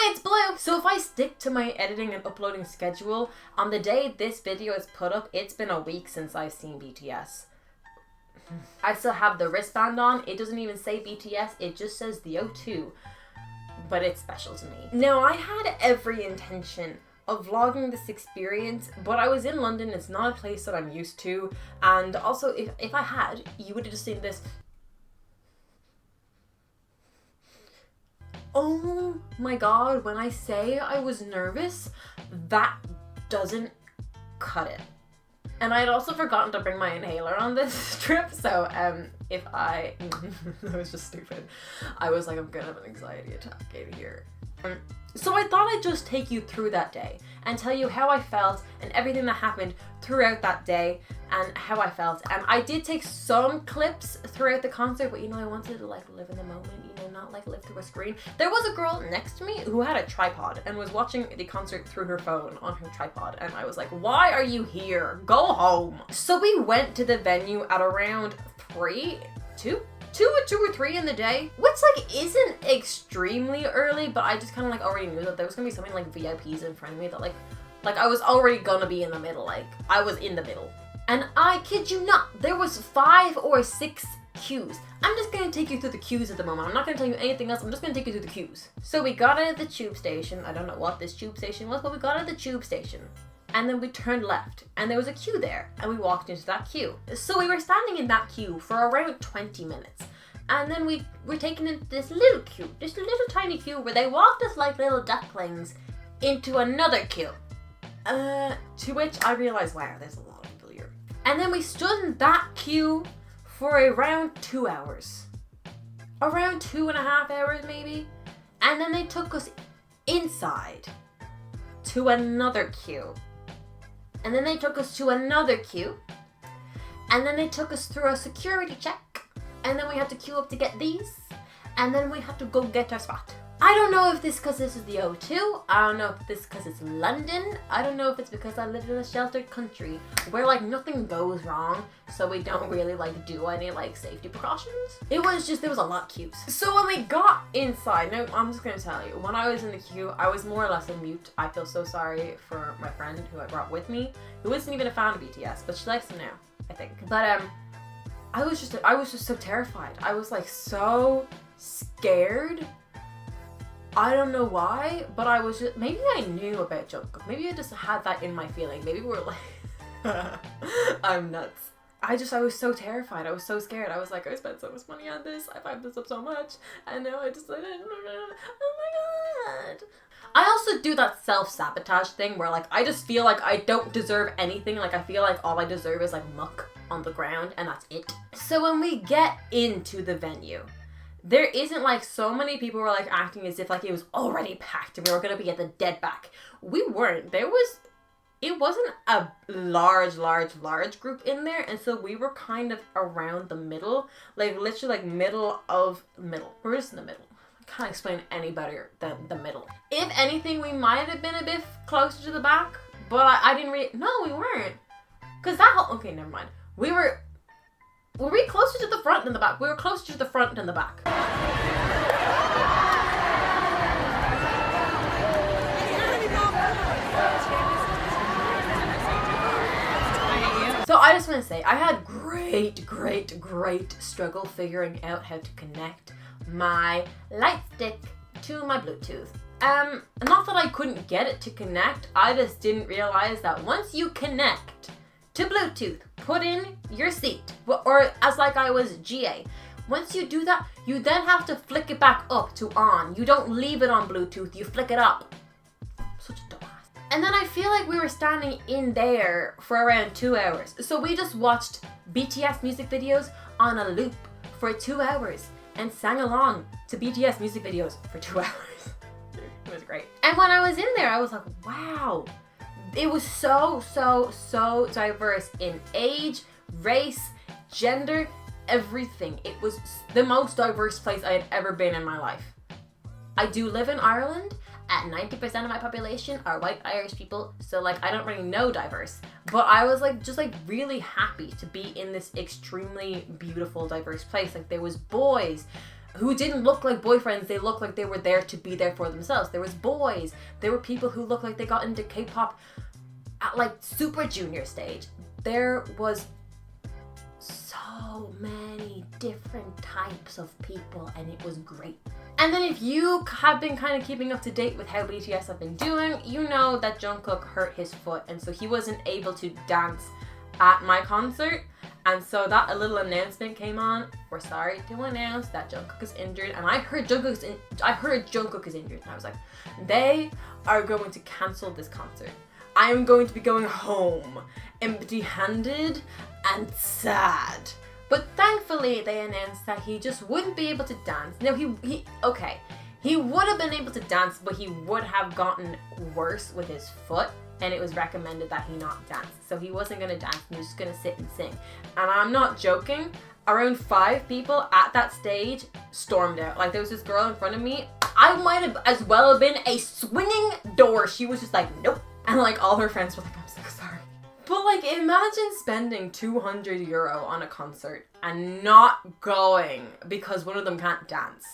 it's blue. So if I stick to my editing and uploading schedule, on the day this video is put up, it's been a week since I've seen BTS. I still have the wristband on. It doesn't even say BTS. It just says the O2. But it's special to me. Now, I had every intention of vlogging this experience, but I was in London. It's not a place that I'm used to. And also, if I had, you would have just seen this. Oh my god, when I say I was nervous, that doesn't cut it. And I had also forgotten to bring my inhaler on this trip, so if I... that was just stupid. I was like, I'm gonna have an anxiety attack in here. So I thought I'd just take you through that day and tell you how I felt and everything that happened throughout that day and how I felt. And I did take some clips throughout the concert, but you know, I wanted to like live in the moment, you know, not like live through a screen. There was a girl next to me who had a tripod and was watching the concert through her phone on her tripod. And I was like, why are you here? Go home. So we went to the venue at around 2 or 3 in the day, which like isn't extremely early, but I just kind of like already knew that there was gonna be something like VIPs in front of me that like I was already gonna be in the middle, like I was in the middle. And I kid you not, there was 5 or 6 queues. I'm just gonna take you through the queues at the moment. I'm not gonna tell you anything else, I'm just gonna take you through the queues. So we got out of the tube station. I don't know what this tube station was, but we got out of the tube station. And then we turned left, and there was a queue there, and we walked into that queue. So we were standing in that queue for around 20 minutes. And then we were taken into this little queue, this little tiny queue where they walked us like little ducklings into another queue. To which I realized, wow, there's a lot of people here. And then we stood in that queue for around 2 hours. Around 2.5 hours maybe. And then they took us inside to another queue. And then they took us to another queue. And then they took us through a security check. And then we had to queue up to get these. And then we had to go get our spot. I don't know if this is because this is the O2. I don't know if this is because it's London. I don't know if it's because I live in a sheltered country where like nothing goes wrong. So we don't really like do any like safety precautions. It was just, there was a lot of queues. So when we got inside, now I'm just gonna tell you, when I was in the queue, I was more or less on mute. I feel so sorry for my friend who I brought with me, who isn't even a fan of BTS, but she likes them now, I think. But I was just so terrified. I was like so scared. I don't know why, but I was just, maybe I knew about Jungkook. Maybe I just had that in my feeling. Maybe we're like, I'm nuts. I was so terrified. I was so scared. I was like, I spent so much money on this. I hyped this up so much. And now I just like, oh my god. I also do that self-sabotage thing where like, I just feel like I don't deserve anything. Like I feel like all I deserve is like muck on the ground and that's it. So when we get into the venue, there isn't like so many people were like acting as if like it was already packed and we were gonna be at the dead back. We weren't. It wasn't a large group in there, and so we were kind of around the middle, like literally like middle. We're just in the middle. I can't explain any better than the middle. If anything, we might have been a bit closer to the back, but I didn't really. No, we weren't. Cause that whole. Okay, never mind. Were we closer to the front than the back? We were closer to the front than the back. So I just want to say, I had great struggle figuring out how to connect my light stick to my Bluetooth. Not that I couldn't get it to connect, I just didn't realize that once you connect to Bluetooth, put in your seat, or as like I was GA. Once you do that, you then have to flick it back up to on. You don't leave it on Bluetooth, you flick it up. Such a dumbass. And then I feel like we were standing in there for around 2 hours. So we just watched BTS music videos on a loop for 2 hours and sang along to BTS music videos for 2 hours. It was great. And when I was in there, I was like, wow. It was so diverse in age, race, gender, everything. It was the most diverse place I had ever been in my life. I do live in Ireland. At 90% of my population are white Irish people, so like I don't really know diverse. But I was like just like really happy to be in this extremely beautiful diverse place. Like there was boys, who didn't look like boyfriends. They looked like they were there to be there for themselves. There was boys. There were people who looked like they got into K-pop at like Super Junior stage. There was so many different types of people, and it was great. And then if you have been kind of keeping up to date with how BTS have been doing, you know that Jungkook hurt his foot, and so he wasn't able to dance at my concert. And so that a little announcement came on. We're sorry to announce that Jungkook is injured. And I heard Jungkook is injured, and I was like, they are going to cancel this concert. I am going to be going home empty-handed and sad. But thankfully they announced that he just wouldn't be able to dance. No, he would have been able to dance, but he would have gotten worse with his foot, and it was recommended that he not dance. So he wasn't gonna dance, he was just gonna sit and sing. And I'm not joking, around 5 people at that stage stormed out. Like, there was this girl in front of me, I might have as well have been a swinging door. She was just like, nope. And like all her friends were like, I'm so sorry. But like, imagine spending €200 on a concert and not going because one of them can't dance.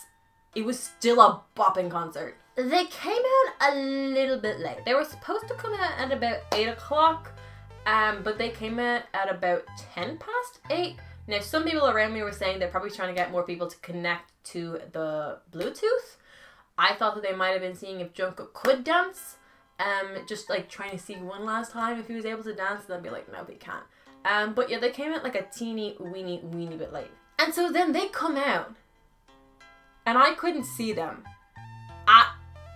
It was still a bopping concert. They came out a little bit late. They were supposed to come out at about 8 o'clock, but they came out at about 10 past 8. Now, some people around me were saying they're probably trying to get more people to connect to the Bluetooth. I thought that they might have been seeing if Jungkook could dance. Just like trying to see one last time if he was able to dance, and then be like, no, he can't. But yeah, they came out like a teeny weeny bit late. And so then they come out, and I couldn't see them at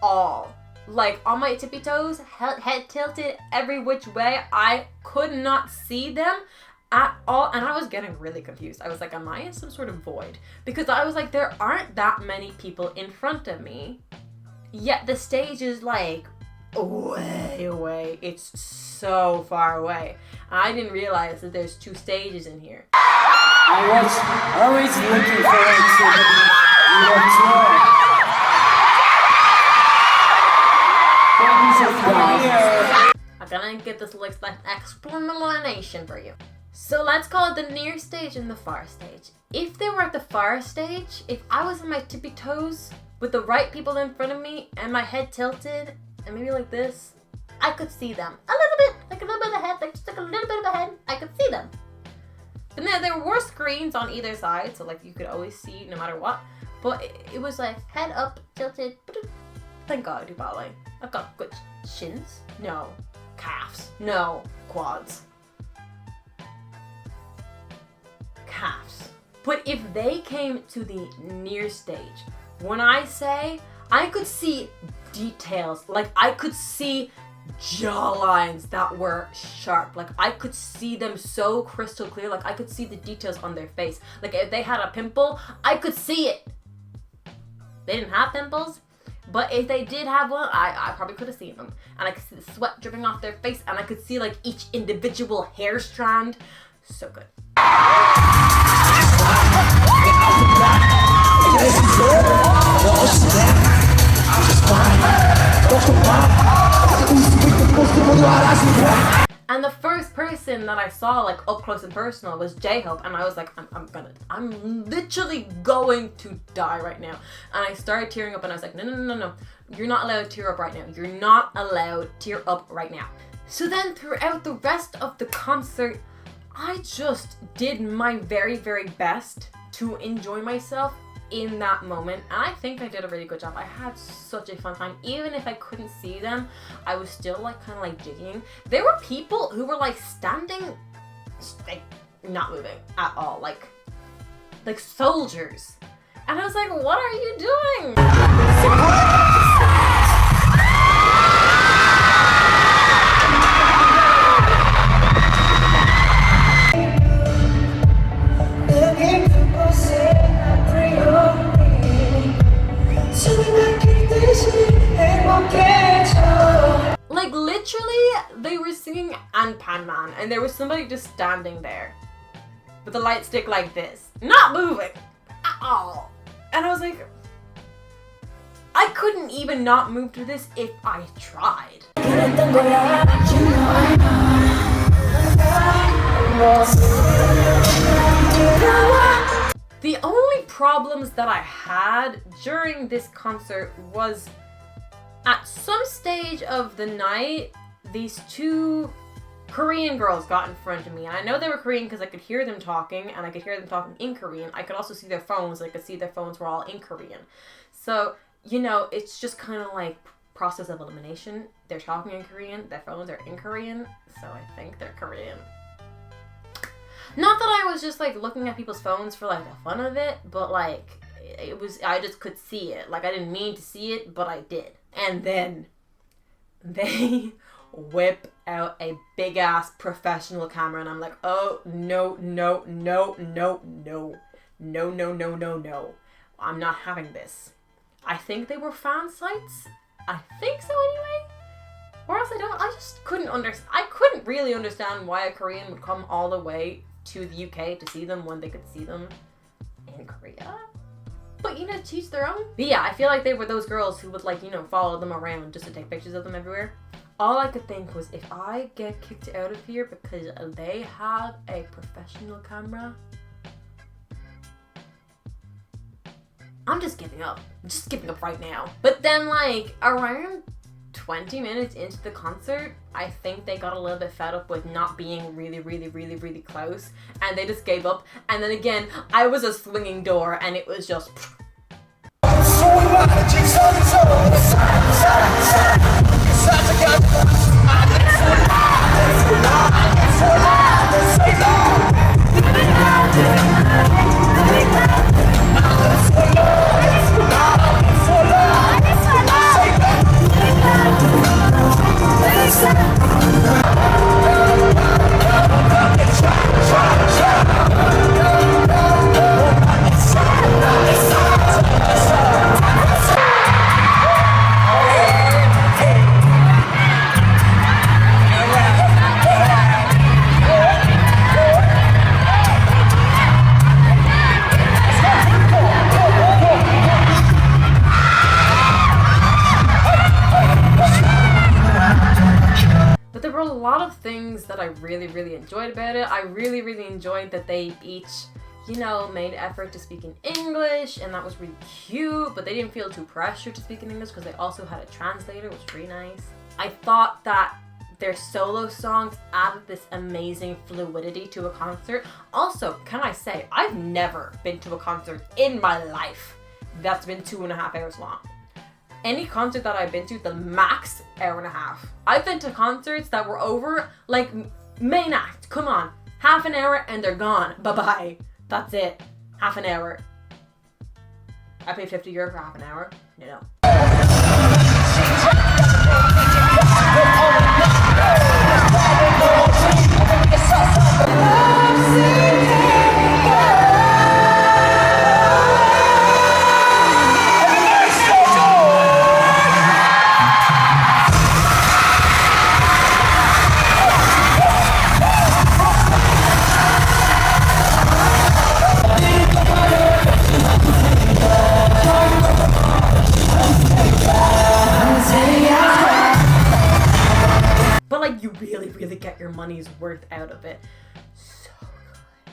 all. Like, on my tippy toes, head tilted every which way. I could not see them at all, and I was getting really confused. I was like, am I in some sort of void? Because I was like, there aren't that many people in front of me, yet the stage is like way away. It's so far away. I didn't realize that there's 2 stages in here. I was always looking forward to your tour. I'm gonna get this explanation for you. So let's call it the near stage and the far stage. If they were at the far stage, if I was on my tippy toes with the right people in front of me and my head tilted and maybe like this, I could see them a little bit, like a little bit ahead, like just like a little bit of ahead. I could see them. But now there were screens on either side, so like you could always see no matter what. But it was like head up, tilted. Thank God I do ballet. I've got good shins. No. Calves. No. Quads. Calves. But if they came to the near stage, when I say I could see details, like I could see jawlines that were sharp, like I could see them so crystal clear, like I could see the details on their face. Like if they had a pimple, I could see it. They didn't have pimples, but if they did have one, I probably could have seen them. And I could see the sweat dripping off their face, and I could see like each individual hair strand. So good. And the first person that I saw like up close and personal was J-Hope, and I was like, I'm literally going to die right now. And I started tearing up, and I was like, no, you're not allowed to tear up right now. You're not allowed to tear up right now. So then throughout the rest of the concert, I just did my very, very best to enjoy myself in that moment, and I think I did a really good job. I had such a fun time. Even if I couldn't see them, I was still like kind of like jigging. There were people who were like standing, like not moving at all, like soldiers, and I was like, what are you doing? Like literally, they were singing Pan Man, and there was somebody just standing there with a light stick like this, not moving at all. And I was like, I couldn't even not move to this if I tried. The only problems that I had during this concert was at some stage of the night, these two Korean girls got in front of me. And I know they were Korean because I could hear them talking, and I could hear them talking in Korean. I could also see their phones. I could see their phones were all in Korean. So, you know, it's just kind of like process of elimination. They're talking in Korean, their phones are in Korean, so I think they're Korean. Not that I was just like looking at people's phones for like the fun of it, but like I just could see it. Like I didn't mean to see it, but I did. And then they whip out a big ass professional camera, and I'm like, oh no, no, no, no, no, no, no, no, no, no. I'm not having this. I think they were fan sites. I think so anyway. Or else I just couldn't understand. I couldn't really understand why a Korean would come all the way to the UK to see them when they could see them in Korea. But you know, to each their own. But yeah, I feel like they were those girls who would like, you know, follow them around just to take pictures of them everywhere. All I could think was, if I get kicked out of here because they have a professional camera, I'm just giving up. I'm just giving up right now. But then like around 20 minutes into the concert, I think they got a little bit fed up with not being really close, and they just gave up. And then again, I was a swinging door, and it was just that I really enjoyed about it. I really enjoyed that they each, you know, made effort to speak in English, and that was really cute, but they didn't feel too pressured to speak in English because they also had a translator, which was really nice. I thought that their solo songs added this amazing fluidity to a concert. Also, can I say, I've never been to a concert in my life that's been 2.5 hours long. Any concert that I've been to, the max hour and a half. I've been to concerts that were over, like, main act, come on, half an hour and they're gone, bye-bye. That's it, half an hour. I paid €50 for half an hour, no. Really get your money's worth out of it. So good.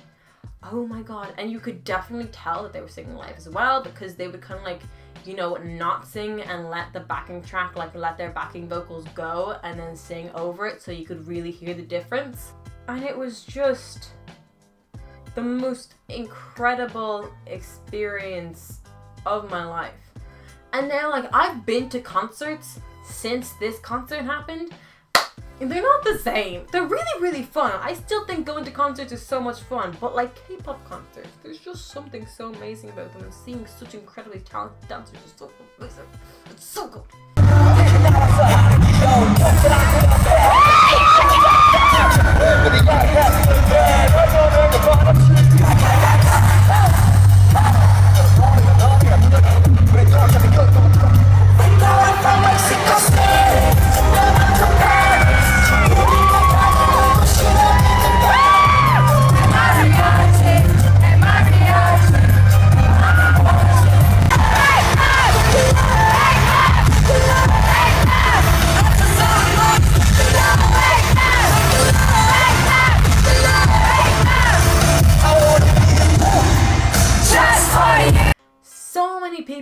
Oh my god. And you could definitely tell that they were singing live as well, because they would kind of like, you know, not sing and let the backing track, like let their backing vocals go and then sing over it, so you could really hear the difference. And it was just the most incredible experience of my life. And now, like, I've been to concerts since this concert happened, and they're not the same. They're really fun. I still think going to concerts is so much fun, but like K-pop concerts, there's just something so amazing about them, and seeing such incredibly talented dancers is so amazing. It's so good.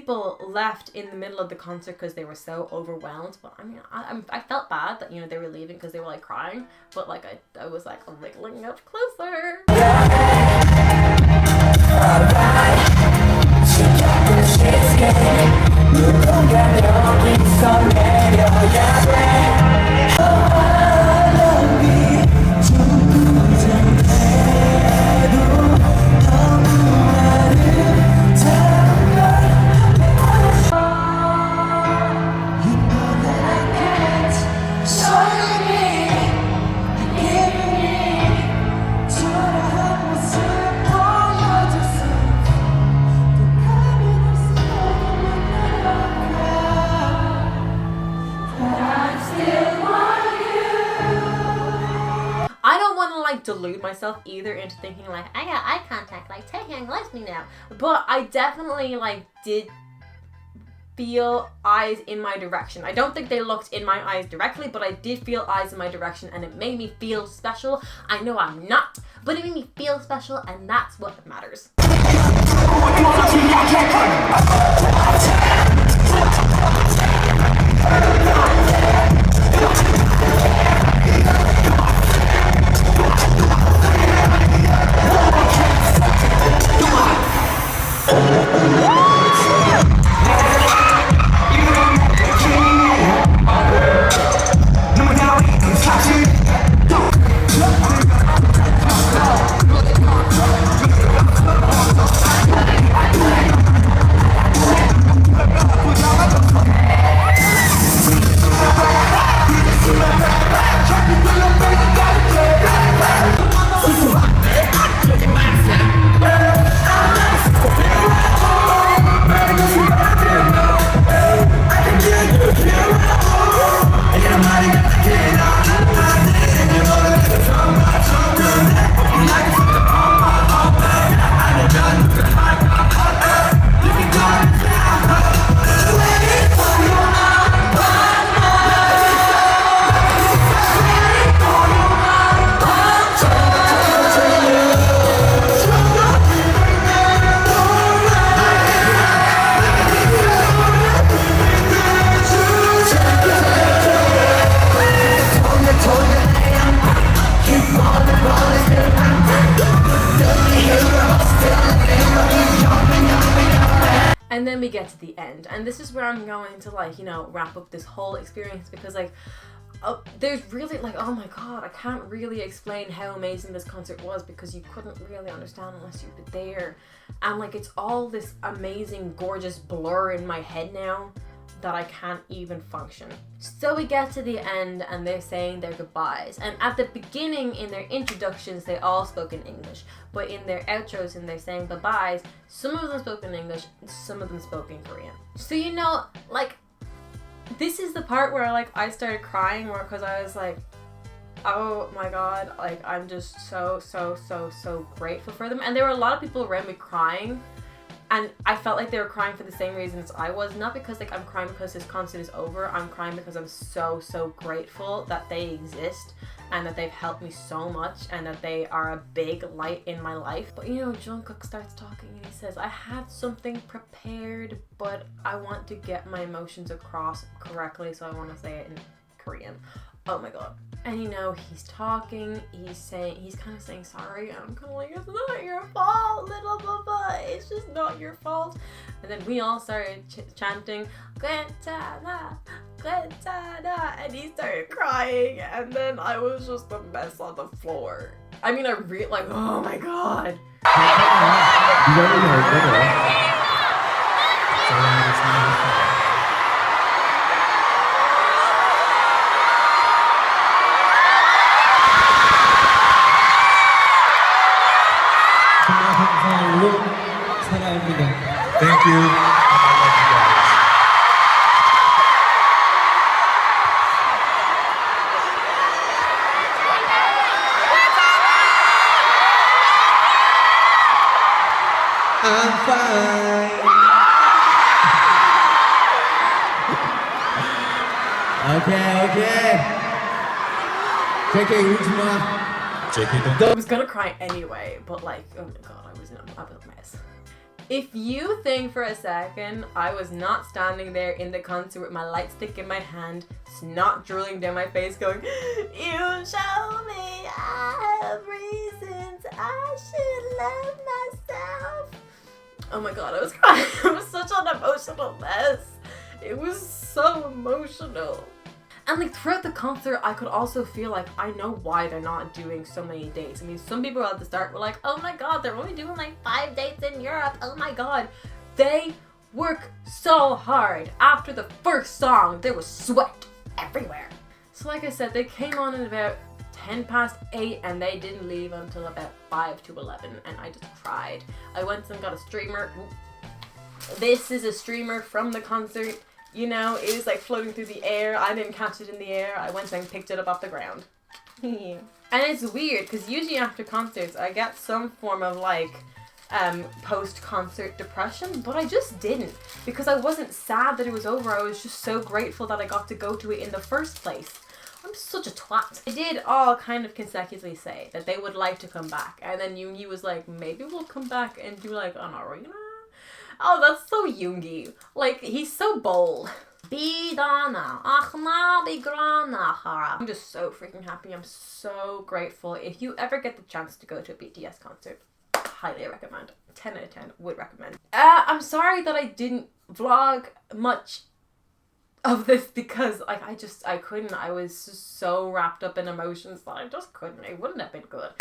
people left in the middle of the concert because they were so overwhelmed. But I mean, I felt bad that, you know, they were leaving because they were like crying. But like I was like wiggling up closer. Delude myself either into thinking like I got eye contact, like Taehyung likes me now, but I definitely like did feel eyes in my direction. I don't think they looked in my eyes directly, but I did feel eyes in my direction, and it made me feel special. I know I'm not, but it made me feel special, and that's what matters. And then we get to the end, and this is where I'm going to like, you know, wrap up this whole experience, because like there's really like, oh my god, I can't really explain how amazing this concert was, because you couldn't really understand unless you were there. And like it's all this amazing gorgeous blur in my head now that I can't even function. So we get to the end and they're saying their goodbyes, and at the beginning in their introductions they all spoke in English, but in their outros and they're saying bye-byes, some of them spoke in English and some of them spoke in Korean. So you know, like this is the part where like I started crying, because I was like, oh my god, like I'm just so grateful for them. And there were a lot of people around me crying, and I felt like they were crying for the same reasons I was. Not because like I'm crying because this concert is over, I'm crying because I'm so grateful that they exist and that they've helped me so much and that they are a big light in my life. But you know, Jungkook starts talking and he says, I had something prepared, but I want to get my emotions across correctly, so I want to say it in Korean. Oh my god. And you know, he's talking, he's kind of saying sorry, and I'm kind of like, it's not your fault, little Baba, it's just not your fault. And then we all started chanting, Gretana, Gretana, and he started crying, and then I was just a mess on the floor. I mean, I really, like, oh my god. Thank you. I'm fine. Okay. JK, 울지 마. JK, don't. I was gonna cry anyway, but like, oh my god, I was a mess. If you think for a second I was not standing there in the concert with my light stick in my hand, snot drooling down my face going, you show me I have reasons I should love myself. Oh my god, I was crying. It was such an emotional mess. It was so emotional. And like throughout the concert, I could also feel like I know why they're not doing so many dates. I mean, some people at the start were like, oh my god, they're only doing like 5 dates in Europe. Oh my god. They work so hard. After the first song, there was sweat everywhere. So like I said, they came on at about 8:10 and they didn't leave until about 5 to 11 and I just cried. I went and got a streamer. This is a streamer from the concert. You know, it was like floating through the air. I didn't catch it in the air. I went and picked it up off the ground. And it's weird because usually after concerts I get some form of like post-concert depression, but I just didn't because I wasn't sad that it was over. I was just so grateful that I got to go to it in the first place. I'm such a twat. They did all kind of consecutively say that they would like to come back, and then Yoongi was like, maybe we'll come back and do like an arena. Oh, that's so Yoongi. Like, he's so bold. I'm just so freaking happy. I'm so grateful. If you ever get the chance to go to a BTS concert, highly recommend. 10 out of 10 would recommend. I'm sorry that I didn't vlog much of this because like I couldn't. I was just so wrapped up in emotions that I just couldn't. It wouldn't have been good.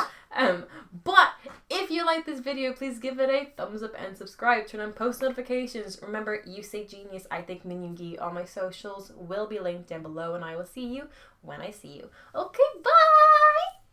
But if you like this video, please give it a thumbs up and subscribe. Turn on post notifications. Remember, you say genius, I think Yoongi. All my socials will be linked down below, and I will see you when I see you. Okay, bye!